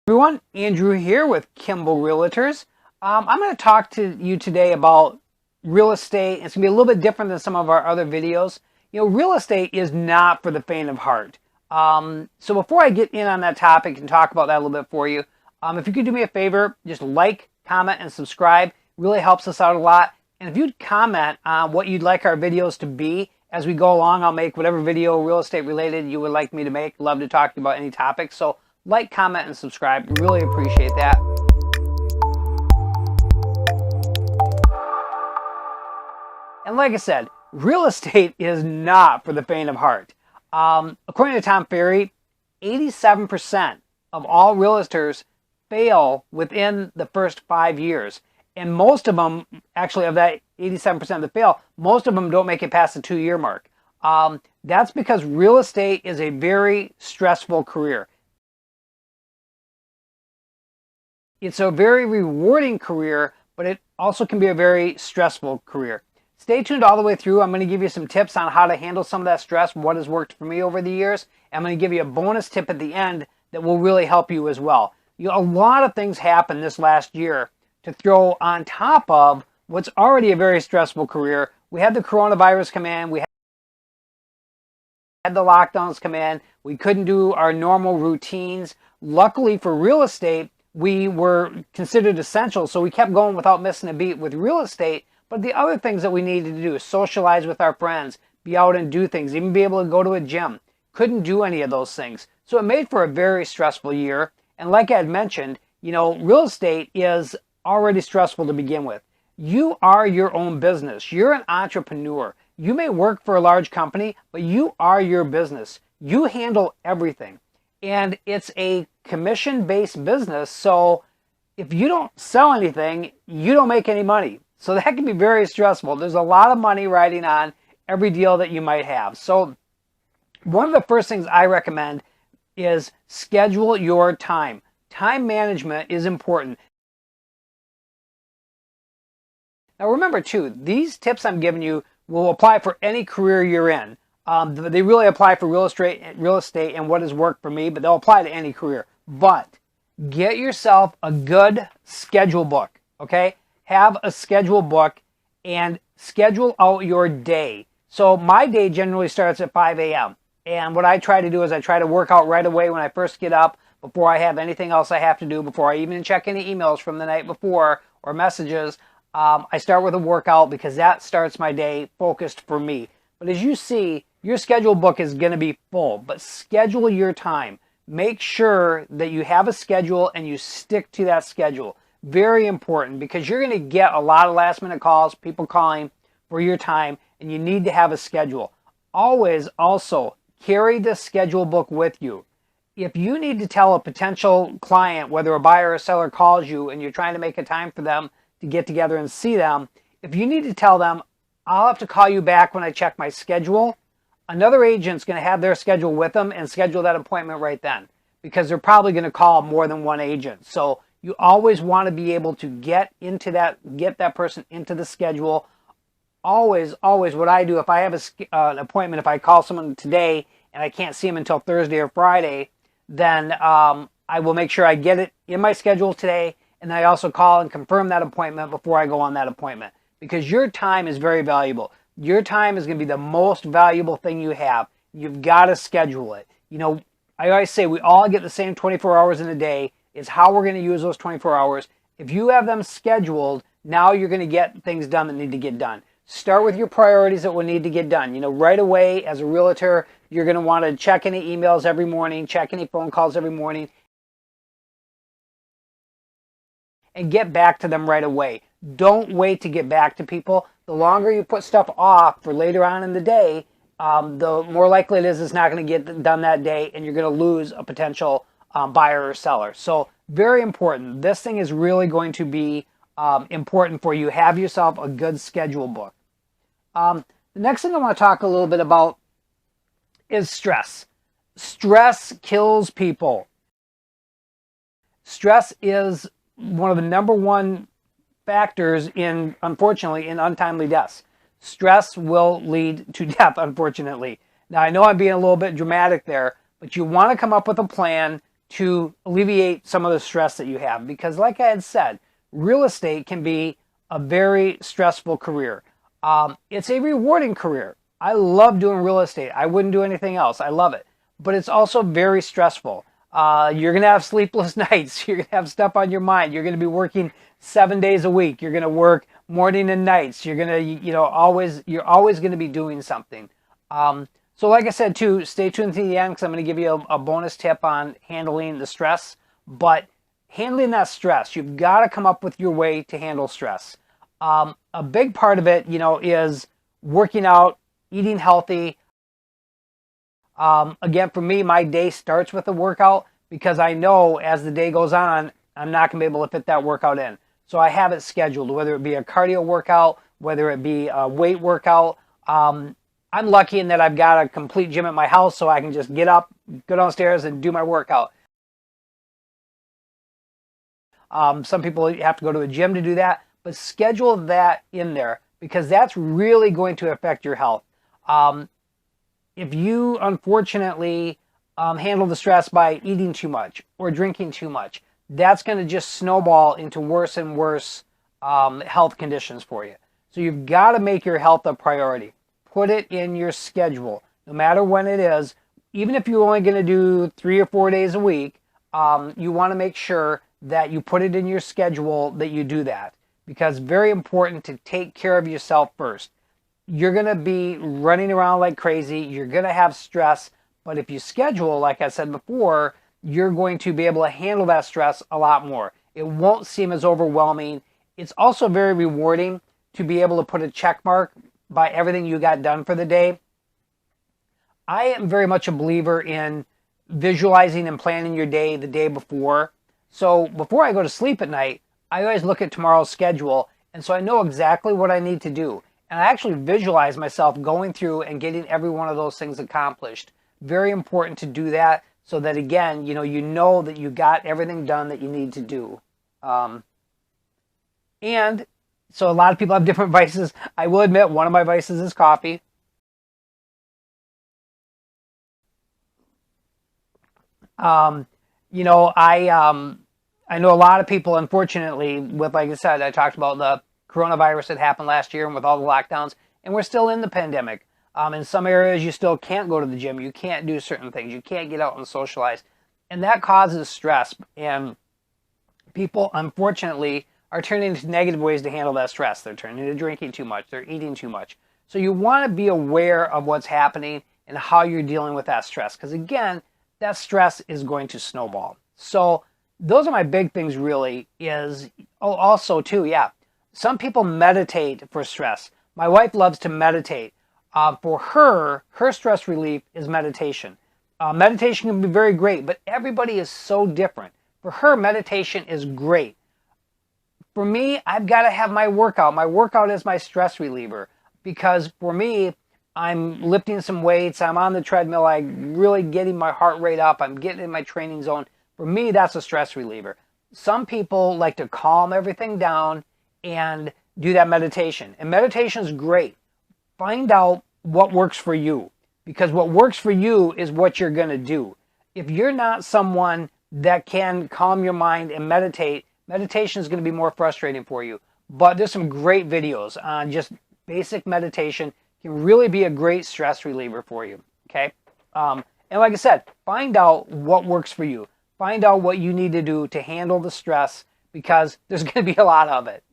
Everyone, Andrew here with Kimball Realtors. I'm going to talk to you today about real estate. It's going to be a little bit different than some of our other videos. Real estate is not for the faint of heart. So before I get in on that topic and talk about that a little bit for you, if you could do me a favor, just like, comment, and subscribe. It really helps us out a lot. And if you'd comment on what you'd like our videos to be as we go along, I'll make whatever video real estate related you would like me to make. Love to talk to you about any topic. So like, comment, and subscribe. Really appreciate that. And like I said, real estate is not for the faint of heart. According to Tom Ferry, 87% of all realtors fail within the first 5 years. And most of them, actually of that 87% that fail, most of them don't make it past the 2-year mark. That's because real estate is a very stressful career. It's a very rewarding career, but it also can be a very stressful career. Stay tuned all the way through. I'm going to give you some tips on how to handle some of that stress, what has worked for me over the years. I'm going to give you a bonus tip at the end that will really help you as well. A lot of things happened this last year to throw on top of what's already a very stressful career. We had the coronavirus come in. We had the lockdowns come in. We couldn't do our normal routines. Luckily for real estate, we were considered essential, so we kept going without missing a beat with real estate. But the other things that we needed to do is socialize with our friends, be out and do things, even be able to go to a gym. Couldn't do any of those things. So it made for a very stressful year. And like I had mentioned, real estate is already stressful to begin with. You are your own business. You're an entrepreneur. You may work for a large company, but you are your business. You handle everything. And it's a commission-based business, so if you don't sell anything, you don't make any money. So that can be very stressful. There's a lot of money riding on every deal that you might have. So one of the first things I recommend is schedule your time. Time management is important. Now remember too, these tips I'm giving you will apply for any career you're in. They really apply for real estate and what has worked for me, but they'll apply to any career. But get yourself a good schedule book, okay? Have a schedule book and schedule out your day. So my day generally starts at 5 a.m. And what I try to do is I try to work out right away when I first get up, before I have anything else I have to do, before I even check any emails from the night before or messages. I start with a workout because that starts my day focused for me. But as you see, your schedule book is going to be full, but schedule your time. Make sure that you have a schedule and you stick to that schedule. Very important, because you're going to get a lot of last minute calls, people calling for your time, and you need to have a schedule. Always also carry the schedule book with you. If you need to tell a potential client, whether a buyer or seller calls you and you're trying to make a time for them to get together and see them, if you need to tell them, I'll have to call you back when I check my schedule, another agent's going to have their schedule with them and schedule that appointment right then, because they're probably going to call more than one agent. So you always want to be able to get that person into the schedule. Always what I do, if I have an appointment, if I call someone today and I can't see them until Thursday or Friday, then I will make sure I get it in my schedule today, and then I also call and confirm that appointment before I go on that appointment. Because your time is very valuable. Your time is going to be the most valuable thing you have. You've got to schedule it. I always say we all get the same 24 hours in a day. It's how we're going to use those 24 hours. If you have them scheduled, now you're going to get things done that need to get done. Start with your priorities that will need to get done. Right away as a realtor, you're going to want to check any emails every morning, check any phone calls every morning, and get back to them right away. Don't wait to get back to people. The longer you put stuff off for later on in the day, the more likely it is it's not going to get done that day, and you're going to lose a potential buyer or seller. So very important. This thing is really going to be important for you. Have yourself a good schedule book. The next thing I want to talk a little bit about is stress. Stress kills people. Stress is one of the number one factors unfortunately, in untimely deaths. Stress will lead to death, unfortunately. Now, I know I'm being a little bit dramatic there, but you want to come up with a plan to alleviate some of the stress that you have. Because like I had said, real estate can be a very stressful career. It's a rewarding career. I love doing real estate. I wouldn't do anything else. I love it. But it's also very stressful. You're going to have sleepless nights. You're going to have stuff on your mind. You're going to be working 7 days a week. You're going to work morning and nights. You're going to, you're always going to be doing something. So like I said, too, stay tuned to the end because I'm going to give you a bonus tip on handling the stress. But handling that stress, you've got to come up with your way to handle stress. A big part of it, is working out, eating healthy. Again, for me, my day starts with a workout because I know as the day goes on, I'm not going to be able to fit that workout in. So I have it scheduled, whether it be a cardio workout, whether it be a weight workout. I'm lucky in that I've got a complete gym at my house, so I can just get up, go downstairs, and do my workout. Some people have to go to a gym to do that, but schedule that in there because that's really going to affect your health. If you unfortunately handle the stress by eating too much or drinking too much, that's going to just snowball into worse and worse health conditions for you. So you've got to make your health a priority. Put it in your schedule, no matter when it is. Even if you're only going to do 3 or 4 days a week, you want to make sure that you put it in your schedule that you do that. Because it's very important to take care of yourself first. You're going to be running around like crazy. You're going to have stress. But if you schedule, like I said before, you're going to be able to handle that stress a lot more. It won't seem as overwhelming. It's also very rewarding to be able to put a check mark by everything you got done for the day. I am very much a believer in visualizing and planning your day the day before. So before I go to sleep at night, I always look at tomorrow's schedule, and so I know exactly what I need to do. And I actually visualize myself going through and getting every one of those things accomplished. Very important to do that so that, again, you know that you got everything done that you need to do. And so a lot of people have different vices. I will admit one of my vices is coffee. I know a lot of people, unfortunately, with, like I said, I talked about the coronavirus that happened last year and with all the lockdowns, and we're still in the pandemic. In some areas, you still can't go to the gym. You can't do certain things. You can't get out and socialize. And that causes stress. And people, unfortunately, are turning to negative ways to handle that stress. They're turning to drinking too much. They're eating too much. So you want to be aware of what's happening and how you're dealing with that stress. Because, again, that stress is going to snowball. So those are my big things, really, is also, too, yeah. Some people meditate for stress. My wife loves to meditate. For her stress relief is meditation. Meditation can be very great, but everybody is so different. For her, meditation is great. For me, I've got to have my workout. My workout is my stress reliever because for me, I'm lifting some weights. I'm on the treadmill. I'm really getting my heart rate up. I'm getting in my training zone. For me, that's a stress reliever. Some people like to calm everything down and do that meditation. And meditation is great. Find out what works for you, because what works for you is what you're going to do. If you're not someone that can calm your mind and meditate, meditation is going to be more frustrating for you. But there's some great videos on just basic meditation. It can really be a great stress reliever for you. Okay. And like I said, find out what works for you. Find out what you need to do to handle the stress, because there's going to be a lot of it.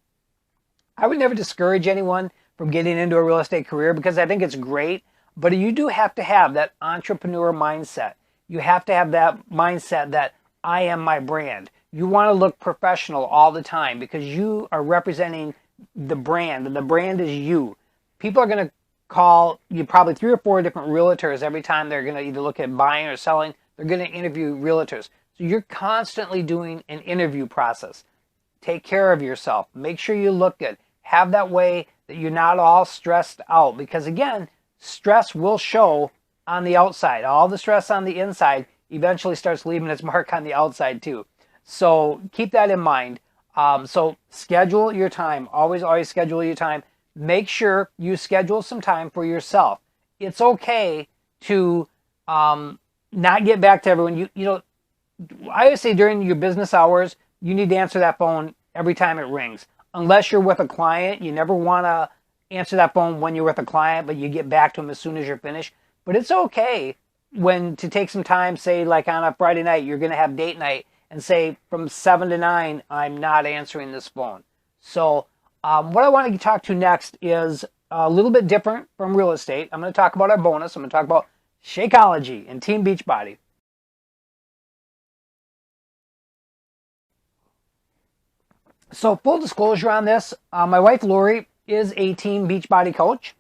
I would never discourage anyone from getting into a real estate career because I think it's great, but you do have to have that entrepreneur mindset. You have to have that mindset that I am my brand. You want to look professional all the time because you are representing the brand, and the brand is you. People are going to call you probably 3 or 4 different realtors every time they're going to either look at buying or selling. They're going to interview realtors. So you're constantly doing an interview process. Take care of yourself. Make sure you look good. Have that way that you're not all stressed out, because again, stress will show on the outside. All the stress on the inside eventually starts leaving its mark on the outside too. So keep that in mind. So schedule your time. Always schedule your time. Make sure you schedule some time for yourself. It's okay to not get back to everyone. I always say during your business hours, you need to answer that phone every time it rings. Unless you're with a client, you never want to answer that phone when you're with a client, but you get back to them as soon as you're finished. But it's okay when to take some time, say like on a Friday night, you're going to have date night, and say from 7 to 9, I'm not answering this phone. So what I want to talk to next is a little bit different from real estate. I'm going to talk about our bonus. I'm going to talk about Shakeology and Team Beachbody. So full disclosure on this, my wife Lori is a Team Beachbody coach.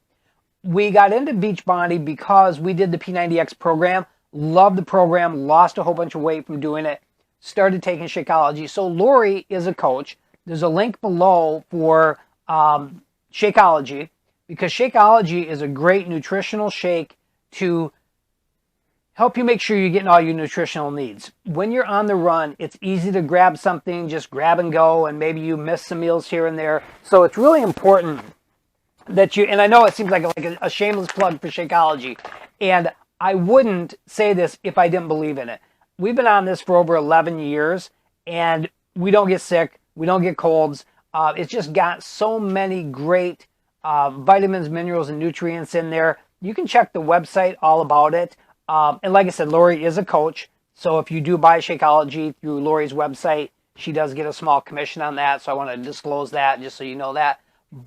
We got into Beachbody because we did the P90X program, loved the program, lost a whole bunch of weight from doing it, started taking Shakeology. So Lori is a coach. There's a link below for Shakeology, because Shakeology is a great nutritional shake to help you make sure you're getting all your nutritional needs. When you're on the run, it's easy to grab something, just grab and go, and maybe you miss some meals here and there. So it's really important that you, and I know it seems like a shameless plug for Shakeology, and I wouldn't say this if I didn't believe in it. We've been on this for over 11 years, and we don't get sick, we don't get colds. It's just got so many great vitamins, minerals, and nutrients in there. You can check the website all about it. And like I said, Lori is a coach. So if you do buy Shakeology through Lori's website, she does get a small commission on that. So I want to disclose that just so you know that.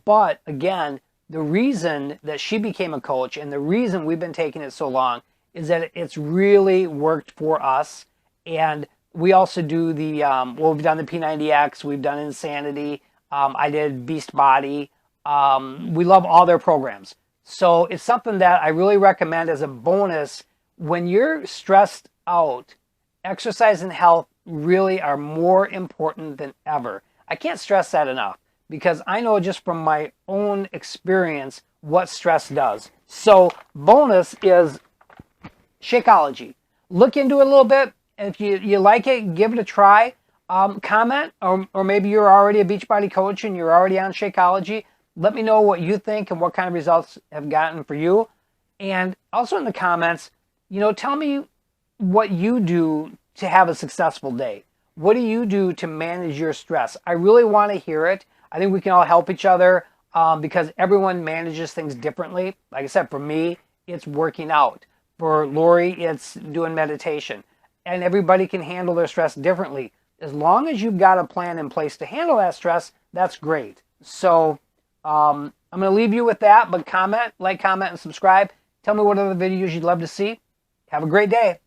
But again, the reason that she became a coach and the reason we've been taking it so long is that it's really worked for us. And we also do the, well, we've done the P90X, we've done Insanity, I did Beast Body. We love all their programs. So it's something that I really recommend as a bonus. When you're stressed out, exercise and health really are more important than ever. I can't stress that enough because I know just from my own experience what stress does. So bonus is Shakeology. Look into it a little bit. And if you like it, give it a try. Comment, or maybe you're already a Beachbody coach and you're already on Shakeology. Let me know what you think and what kind of results have gotten for you. And also in the comments, tell me what you do to have a successful day. What do you do to manage your stress? I really want to hear it. I think we can all help each other because everyone manages things differently. Like I said, for me, it's working out. For Lori, it's doing meditation. And everybody can handle their stress differently. As long as you've got a plan in place to handle that stress, that's great. So I'm going to leave you with that, but comment, and subscribe. Tell me what other videos you'd love to see. Have a great day.